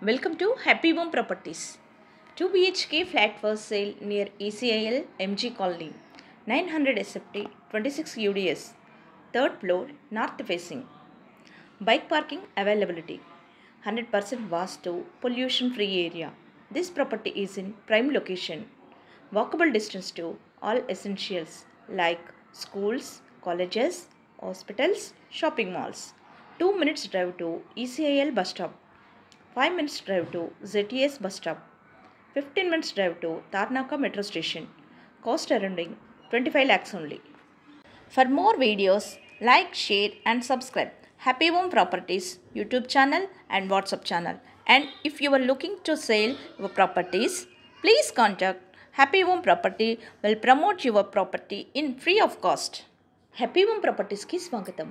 Welcome to Happy Home Properties. 2 BHK flat for sale near ECIL MG Colony. 900 SFT, 26 UDS. Third floor, north facing. Bike parking availability. 100% Vastu, pollution free area. This property is in prime location. Walkable distance to all essentials like schools, colleges, hospitals, shopping malls. 2 minutes drive to ECIL bus stop. 5 minutes drive to ZTS bus stop. 15 minutes drive to Tarnaka metro station. Cost surrounding 25 lakhs only. For more videos, like, share and subscribe Happy Home Properties YouTube channel and WhatsApp channel. And if you are looking to sell your properties, please contact Happy Home Property will promote your property in free of cost. Happy home ప్రాపర్టీస్కి స్వాగతం.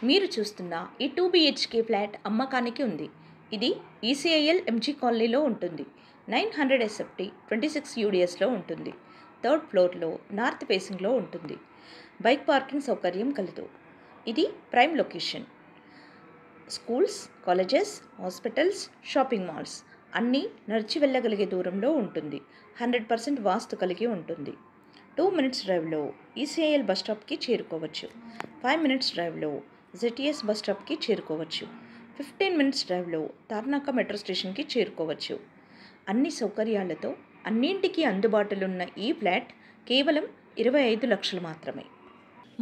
మీరు చూస్తున్న ఈ 2 BHK flat అమ్మకానికి ఉంది. ఇది ECIL MG కాలనీలో ఉంటుంది. 900 SFT 26 UDSలో ఉంటుంది. థర్డ్ ఫ్లోర్లో నార్త్ ఫేసింగ్లో ఉంటుంది. బైక్ పార్కింగ్ సౌకర్యం కలదు. ఇది prime location. Schools, colleges, hospitals, shopping malls అన్నీ నడిచి వెళ్ళగలిగే దూరంలో ఉంటుంది. 100% వాస్తు కలిగి ఉంటుంది. 2 minutes డ్రైవ్లో ECIL బస్ స్టాప్కి చేరుకోవచ్చు. 5 minutes డ్రైవ్లో ZTS బస్ స్టాప్కి చేరుకోవచ్చు. 15 minutes డ్రైవ్లో తార్నాక మెట్రో స్టేషన్కి చేరుకోవచ్చు. అన్ని సౌకర్యాలతో అన్నింటికీ అందుబాటులో ఉన్న ఈ ఫ్లాట్ కేవలం 25 లక్షలు మాత్రమే.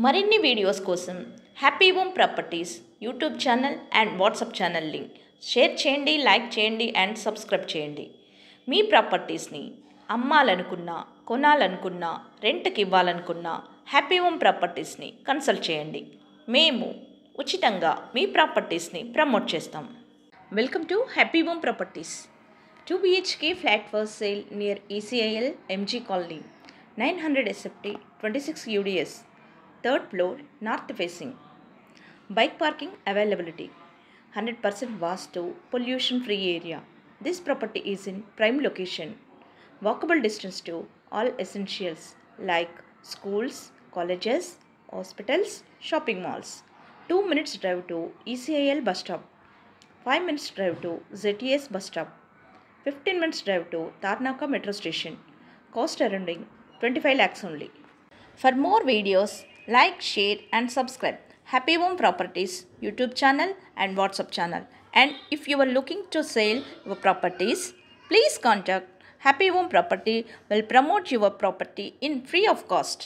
మరిన్ని వీడియోస్ కోసం happy home properties YouTube channel and WhatsApp channel link share చేయండి, లైక్ చేయండి అండ్ సబ్స్క్రైబ్ చేయండి. మీ ప్రాపర్టీస్ని అమ్మాలనుకున్నా, కొనాలనుకున్నా, రెంట్కి ఇవ్వాలనుకున్నా హ్యాపీ హోమ్ ప్రాపర్టీస్ని కన్సల్ట్ చేయండి. మేము ఉచితంగా మీ ప్రాపర్టీస్ని ప్రమోట్ చేస్తాం. Welcome to happy home properties. 2 BHK flat for sale near ECIL MG colony. 900 SFT 26 UDS. Third floor north facing. Bike parking availability. 100% vastu, pollution free area. This property is in prime location. Walkable distance to all essentials like schools, colleges, hospitals, shopping malls. 2 minutes drive to ECIL bus stop. 5 minutes drive to ZTS bus stop. 15 minutes drive to Tarnaka metro station. Cost surrounding 25 lakhs only. For more videos, like, share and subscribe Happy Home Properties YouTube channel and WhatsApp channel. And if you are looking to sell your properties, please contact Happy Home Property will promote your property in free of cost.